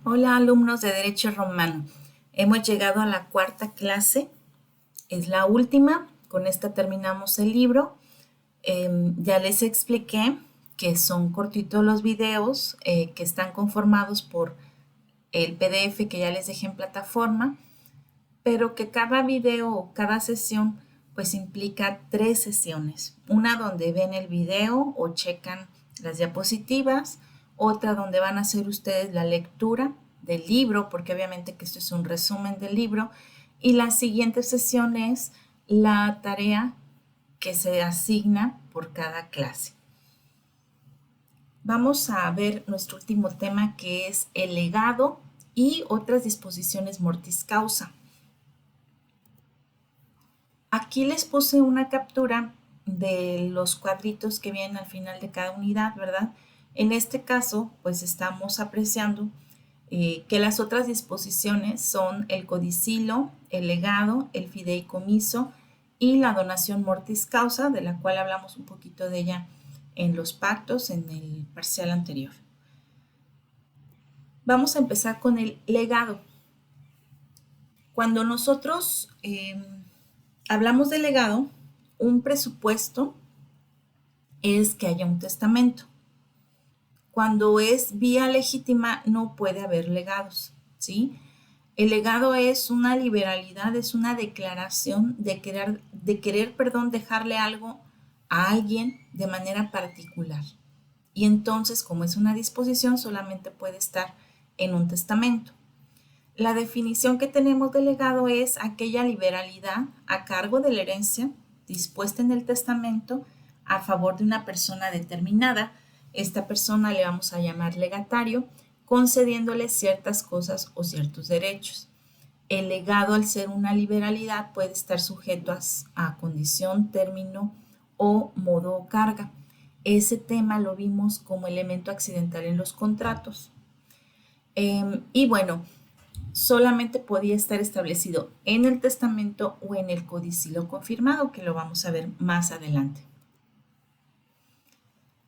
Hola alumnos de Derecho Romano. Hemos llegado a la cuarta clase, es la última, con esta terminamos el libro. Ya les expliqué que son cortitos los videos que están conformados por el PDF que ya les dejé en plataforma, pero que cada video o cada sesión pues implica 3 sesiones. Una donde ven el video o checan las diapositivas, otra donde van a hacer ustedes la lectura del libro, porque obviamente que esto es un resumen del libro, y la siguiente sesión es la tarea que se asigna por cada clase. Vamos a ver nuestro último tema, que es el legado y otras disposiciones mortis causa. Aquí les puse una captura de los cuadritos que vienen al final de cada unidad, ¿verdad? En este caso, pues estamos apreciando que las otras disposiciones son el codicilo, el legado, el fideicomiso y la donación mortis causa, de la cual hablamos un poquito de ella en los pactos en el parcial anterior. Vamos a empezar con el legado. Cuando nosotros hablamos de legado, un presupuesto es que haya un testamento. Cuando es vía legítima no puede haber legados, ¿sí? El legado es una liberalidad, es una declaración de querer, dejarle algo a alguien de manera particular. Y entonces, como es una disposición, solamente puede estar en un testamento. La definición que tenemos de legado es aquella liberalidad a cargo de la herencia dispuesta en el testamento a favor de una persona determinada. Esta persona le vamos a llamar legatario, concediéndole ciertas cosas o ciertos derechos. El legado, al ser una liberalidad, puede estar sujeto a condición, término o modo o carga. Ese tema lo vimos como elemento accidental en los contratos. Y bueno, solamente podía estar establecido en el testamento o en el codicilo confirmado, que lo vamos a ver más adelante.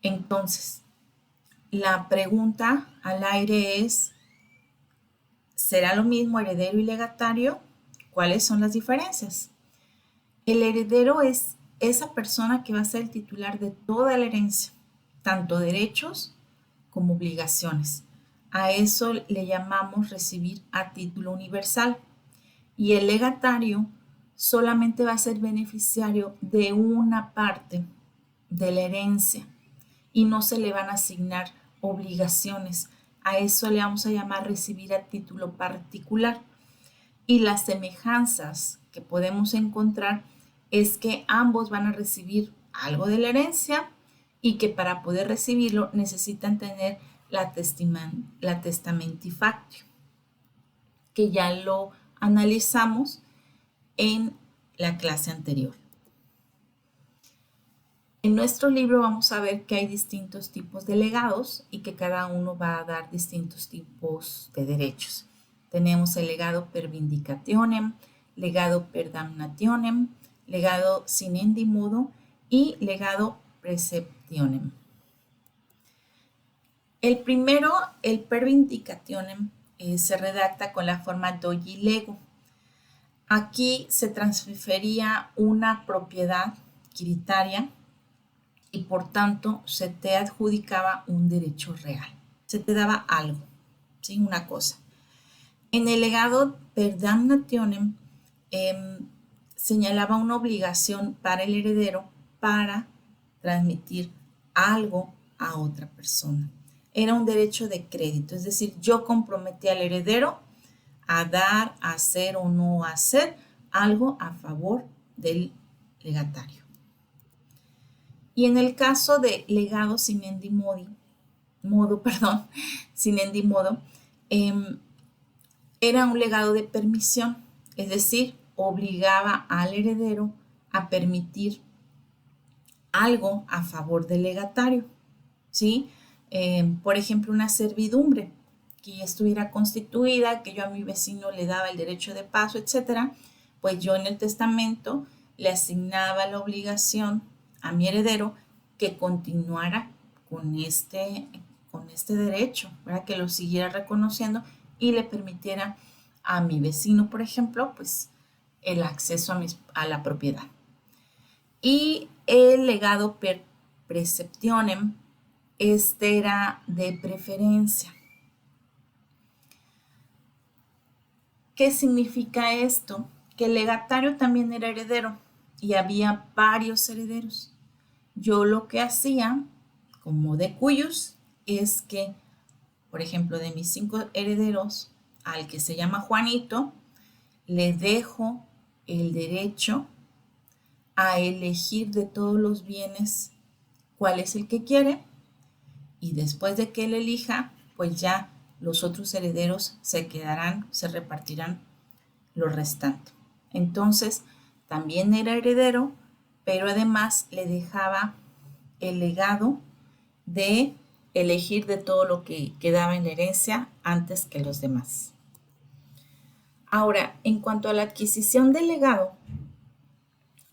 Entonces, la pregunta al aire es, ¿será lo mismo heredero y legatario? ¿Cuáles son las diferencias? El heredero es esa persona que va a ser el titular de toda la herencia, tanto derechos como obligaciones. A eso le llamamos recibir a título universal. Y el legatario solamente va a ser beneficiario de una parte de la herencia y no se le van a asignar obligaciones. A eso le vamos a llamar recibir a título particular. Y las semejanzas que podemos encontrar es que ambos van a recibir algo de la herencia y que para poder recibirlo necesitan tener la testamentifactio, que ya lo analizamos en la clase anterior. En nuestro libro vamos a ver que hay distintos tipos de legados y que cada uno va a dar distintos tipos de derechos. Tenemos el legado per vindicationem, legado per damnationem, legado sine modo y legado preceptionem. El primero, el per vindicationem, se redacta con la forma doyi lego. Aquí se transfería una propiedad quiritaria y por tanto se te adjudicaba un derecho real. Se te daba algo, ¿sí? Una cosa. En el legado per damnationem señalaba una obligación para el heredero para transmitir algo a otra persona. Era un derecho de crédito, es decir, yo comprometí al heredero a dar, a hacer o no hacer algo a favor del legatario. Y en el caso de legado sin modo, era un legado de permisión, es decir, obligaba al heredero a permitir algo a favor del legatario, ¿sí? Por ejemplo, una servidumbre que ya estuviera constituida, que yo a mi vecino le daba el derecho de paso, etcétera, pues yo en el testamento le asignaba la obligación a mi heredero que continuara con este derecho, ¿verdad? Que lo siguiera reconociendo y le permitiera a mi vecino, por ejemplo, pues el acceso a la propiedad. Y el legado per preceptionem, este era de preferencia. ¿Qué significa esto? Que el legatario también era heredero y había varios herederos. Yo lo que hacía, como de cuyos, es que, por ejemplo, de mis 5 herederos, al que se llama Juanito, le dejo el derecho a elegir de todos los bienes cuál es el que quiere, y después de que él elija, pues ya los otros herederos se quedarán, se repartirán lo restante. Entonces, también era heredero, pero además le dejaba el legado de elegir de todo lo que quedaba en la herencia antes que los demás. Ahora, en cuanto a la adquisición del legado,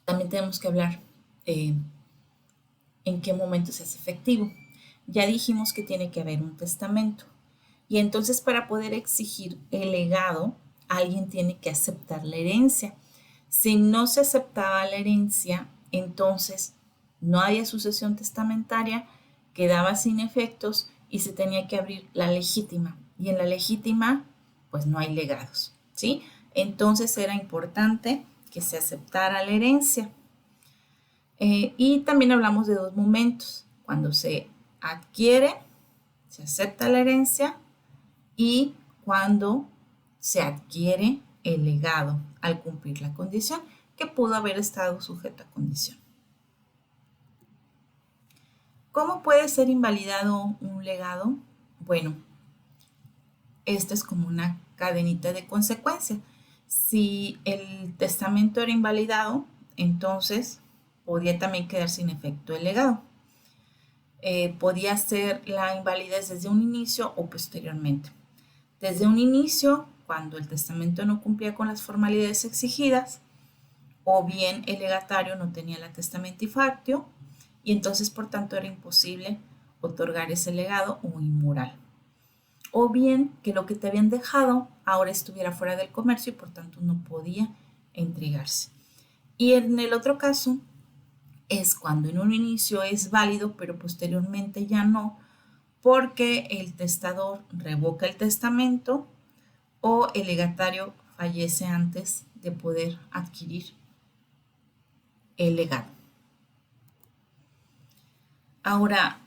también tenemos que hablar en qué momento se hace efectivo. Ya dijimos que tiene que haber un testamento. Y entonces para poder exigir el legado, alguien tiene que aceptar la herencia. Si no se aceptaba la herencia, entonces no había sucesión testamentaria, quedaba sin efectos y se tenía que abrir la legítima. Y en la legítima, pues no hay legados, ¿sí? Entonces era importante que se aceptara la herencia. Y también hablamos de 2 momentos, cuando se adquiere, se acepta la herencia, y cuando se adquiere el legado al cumplir la condición, que pudo haber estado sujeto a condición. ¿Cómo puede ser invalidado un legado? Bueno, esto es como una cadenita de consecuencia. Si el testamento era invalidado, entonces podía también quedar sin efecto el legado. Podía ser la invalidez desde un inicio o posteriormente. Desde un inicio, cuando el testamento no cumplía con las formalidades exigidas, o bien el legatario no tenía la testamenti factio, y entonces por tanto era imposible otorgar ese legado o inmoral. O bien que lo que te habían dejado ahora estuviera fuera del comercio y por tanto no podía entregarse. Y en el otro caso es cuando en un inicio es válido, pero posteriormente ya no, porque el testador revoca el testamento o el legatario fallece antes de poder adquirir el legado. Ahora,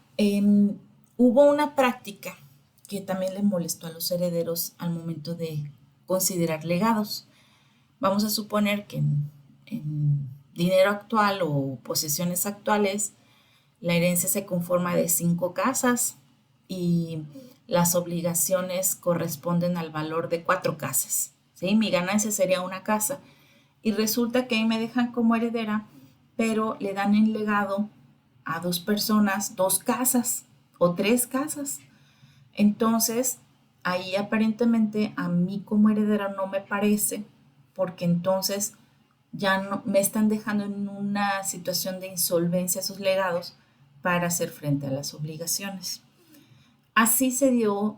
hubo una práctica que también le molestó a los herederos al momento de considerar legados. Vamos a suponer que en dinero actual o posesiones actuales, la herencia se conforma de 5 casas y las obligaciones corresponden al valor de 4 casas. ¿Sí? Mi ganancia sería una casa y resulta que ahí me dejan como heredera, pero le dan en legado a 2 personas 2 casas o 3 casas. Entonces, ahí aparentemente a mí como heredera no me parece, porque entonces ya no, me están dejando en una situación de insolvencia sus legados para hacer frente a las obligaciones. Así se dio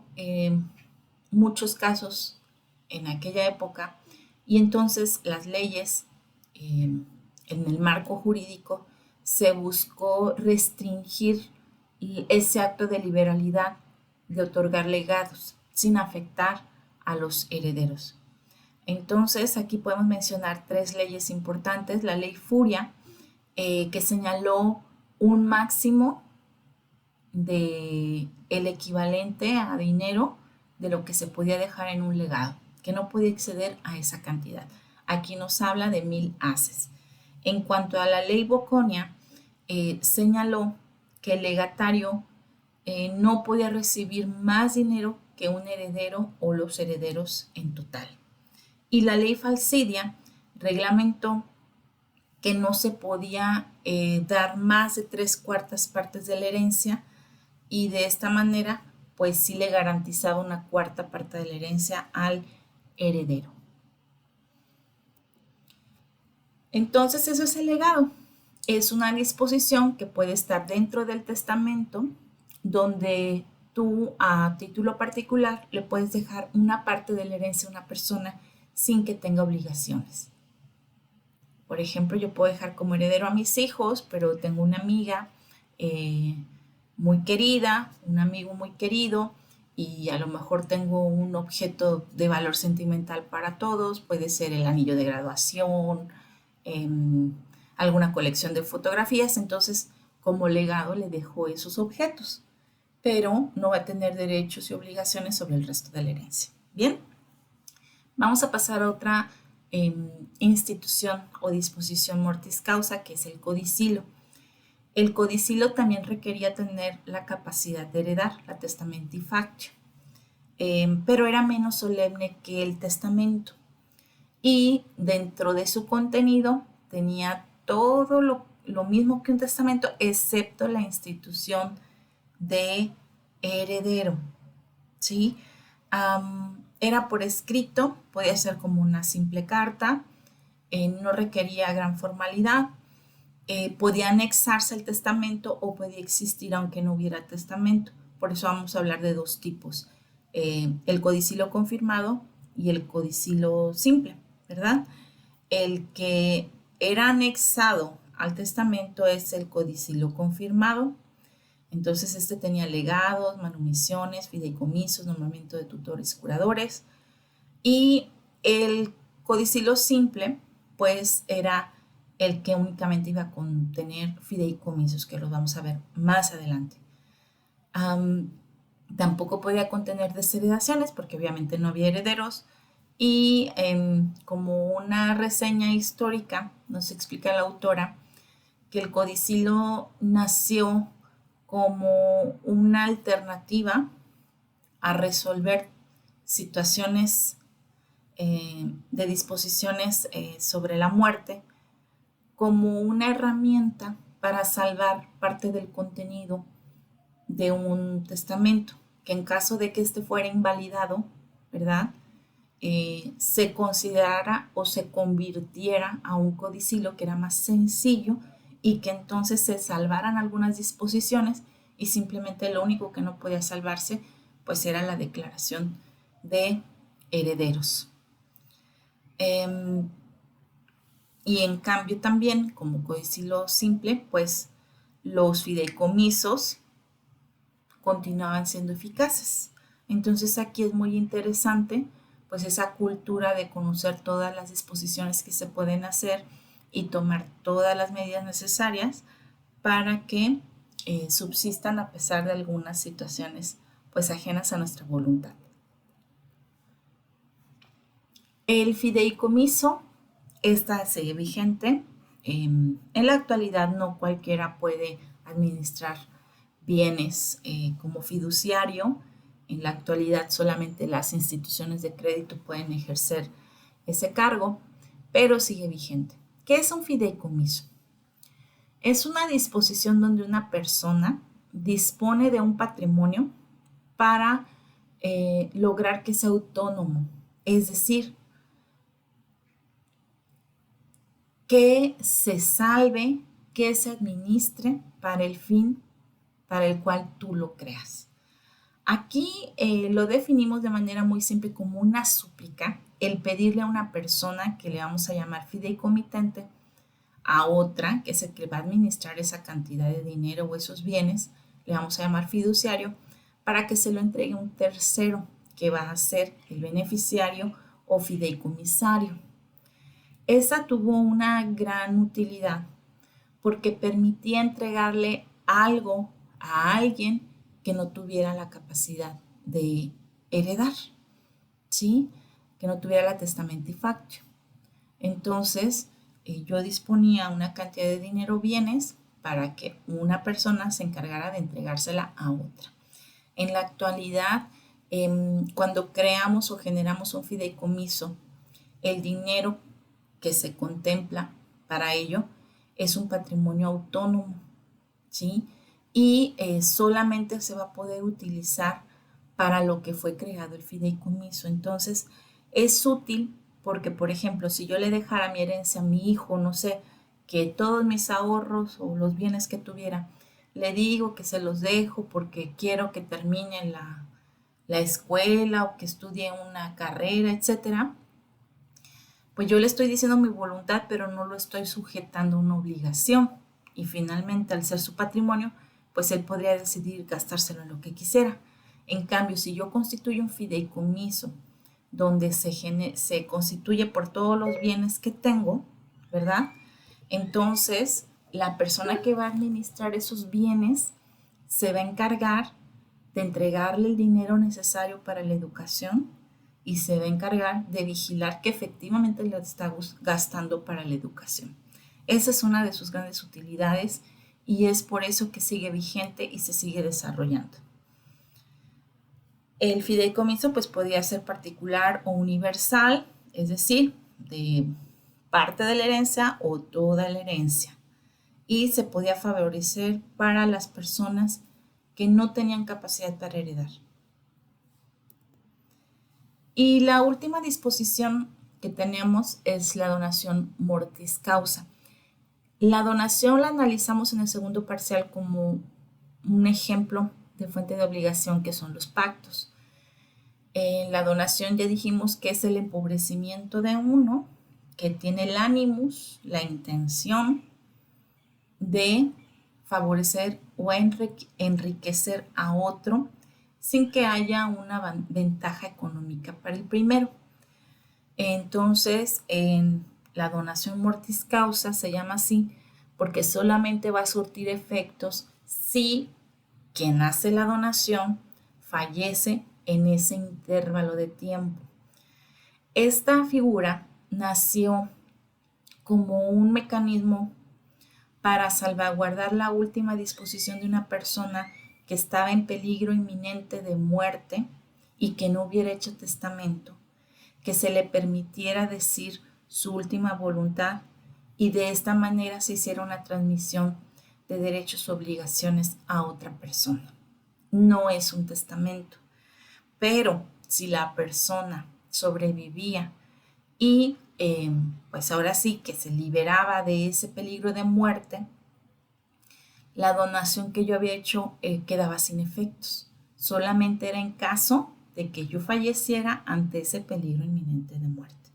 muchos casos en aquella época y entonces las leyes en el marco jurídico se buscó restringir ese acto de liberalidad de otorgar legados sin afectar a los herederos. Entonces aquí podemos mencionar 3 leyes importantes. La ley Furia, que señaló un máximo de el equivalente a dinero de lo que se podía dejar en un legado, que no podía exceder a esa cantidad. Aquí nos habla de 1000 haces. En cuanto a la ley Boconia, señaló que el legatario no podía recibir más dinero que un heredero o los herederos en total. Y la ley Falcidia reglamentó que no se podía dar más de 3/4 partes de la herencia y de esta manera pues sí le garantizaba una 1/4 parte de la herencia al heredero. Entonces eso es el legado. Es una disposición que puede estar dentro del testamento donde tú a título particular le puedes dejar una parte de la herencia a una persona sin que tenga obligaciones. Por ejemplo, yo puedo dejar como heredero a mis hijos, pero tengo una amiga eh, muy querida, un amigo muy querido, y a lo mejor tengo un objeto de valor sentimental para todos, puede ser el anillo de graduación, em, alguna colección de fotografías, entonces como legado le dejo esos objetos, pero no va a tener derechos y obligaciones sobre el resto de la herencia. Bien, vamos a pasar a otra institución o disposición mortis causa, que es el codicilo. El codicilo también requería tener la capacidad de heredar, la testamenti factio, pero era menos solemne que el testamento. Y dentro de su contenido tenía todo lo mismo que un testamento, excepto la institución de heredero, ¿sí? Era por escrito, podía ser como una simple carta, no requería gran formalidad, podía anexarse al testamento o podía existir aunque no hubiera testamento. Por eso vamos a hablar de dos tipos, el codicilo confirmado y el codicilo simple, ¿verdad? El que era anexado al testamento es el codicilo confirmado. Entonces este tenía legados, manumisiones, fideicomisos, nombramiento de tutores y curadores. Y el codicilo simple, pues era el que únicamente iba a contener fideicomisos, que los vamos a ver más adelante. Tampoco podía contener desheredaciones, porque obviamente no había herederos. Y como una reseña histórica, nos explica la autora que el codicilo nació como una alternativa a resolver situaciones de disposiciones sobre la muerte, como una herramienta para salvar parte del contenido de un testamento, que en caso de que éste fuera invalidado, ¿verdad? Se considerara o se convirtiera a un codicilo que era más sencillo y que entonces se salvaran algunas disposiciones y simplemente lo único que no podía salvarse pues era la declaración de herederos. Y en cambio también como codicilo simple pues los fideicomisos continuaban siendo eficaces. Entonces aquí es muy interesante pues esa cultura de conocer todas las disposiciones que se pueden hacer y tomar todas las medidas necesarias para que subsistan a pesar de algunas situaciones pues ajenas a nuestra voluntad. El fideicomiso está sigue vigente. En la actualidad no cualquiera puede administrar bienes como fiduciario. En la actualidad solamente las instituciones de crédito pueden ejercer ese cargo, pero sigue vigente. ¿Qué es un fideicomiso? Es una disposición donde una persona dispone de un patrimonio para lograr que sea autónomo, es decir, que se salve, que se administre para el fin para el cual tú lo creas. Aquí lo definimos de manera muy simple como una súplica, el pedirle a una persona que le vamos a llamar fideicomitente, a otra, que es el que va a administrar esa cantidad de dinero o esos bienes, le vamos a llamar fiduciario, para que se lo entregue un tercero, que va a ser el beneficiario o fideicomisario. Esa tuvo una gran utilidad porque permitía entregarle algo a alguien que no tuviera la capacidad de heredar, ¿sí? Que no tuviera la testamenti factio. Entonces, yo disponía una cantidad de dinero o bienes para que una persona se encargara de entregársela a otra. En la actualidad, cuando creamos o generamos un fideicomiso, el dinero que se contempla para ello es un patrimonio autónomo, ¿sí? Y solamente se va a poder utilizar para lo que fue creado el fideicomiso. Entonces, es útil porque, por ejemplo, si yo le dejara mi herencia a mi hijo, no sé, que todos mis ahorros o los bienes que tuviera le digo que se los dejo porque quiero que termine la escuela o que estudie una carrera, etcétera, pues yo le estoy diciendo mi voluntad, pero no lo estoy sujetando a una obligación. Y finalmente, al ser su patrimonio, pues él podría decidir gastárselo en lo que quisiera. En cambio, si yo constituyo un fideicomiso donde se constituye por todos los bienes que tengo, ¿verdad? Entonces, la persona que va a administrar esos bienes se va a encargar de entregarle el dinero necesario para la educación y se va a encargar de vigilar que efectivamente le está gastando para la educación. Esa es una de sus grandes utilidades y es por eso que sigue vigente y se sigue desarrollando. El fideicomiso pues podría ser particular o universal, es decir, de parte de la herencia o toda la herencia. Y se podía favorecer para las personas que no tenían capacidad para heredar. Y la última disposición que tenemos es la donación mortis causa. La donación la analizamos en el segundo parcial como un ejemplo de fuente de obligación que son los pactos. En la donación ya dijimos que es el empobrecimiento de uno que tiene el ánimos, la intención de favorecer o enriquecer a otro sin que haya una ventaja económica para el primero. Entonces, en la donación mortis causa se llama así porque solamente va a surtir efectos si quien hace la donación fallece en ese intervalo de tiempo. Esta figura nació como un mecanismo para salvaguardar la última disposición de una persona que estaba en peligro inminente de muerte y que no hubiera hecho testamento, que se le permitiera decir su última voluntad y de esta manera se hiciera una transmisión de derechos o obligaciones a otra persona. No es un testamento, pero si la persona sobrevivía y pues ahora sí que se liberaba de ese peligro de muerte, la donación que yo había hecho quedaba sin efectos. Solamente era en caso de que yo falleciera ante ese peligro inminente de muerte.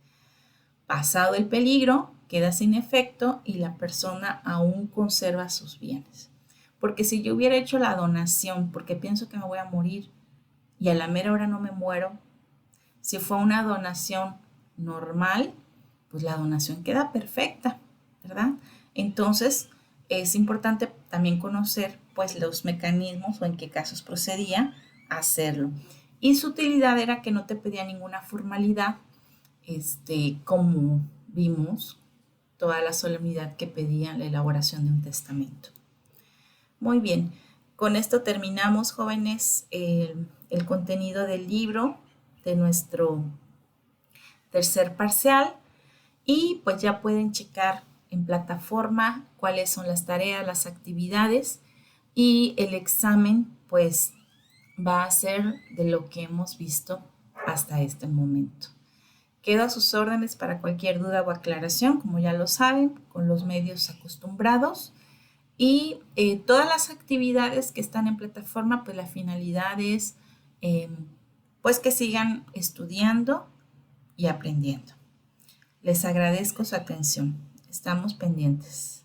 Pasado el peligro, queda sin efecto y la persona aún conserva sus bienes. Porque si yo hubiera hecho la donación porque pienso que me voy a morir y a la mera hora no me muero, si fue una donación normal, pues la donación queda perfecta, ¿verdad? Entonces, es importante también conocer pues los mecanismos o en qué casos procedía hacerlo. Y su utilidad era que no te pedía ninguna formalidad, como vimos, toda la solemnidad que pedía la elaboración de un testamento. Muy bien, con esto terminamos, jóvenes, el contenido del libro de nuestro tercer parcial y pues ya pueden checar en plataforma cuáles son las tareas, las actividades y el examen pues va a ser de lo que hemos visto hasta este momento. Quedo a sus órdenes para cualquier duda o aclaración, como ya lo saben, con los medios acostumbrados. Y todas las actividades que están en plataforma, pues la finalidad es pues que sigan estudiando y aprendiendo. Les agradezco su atención. Estamos pendientes.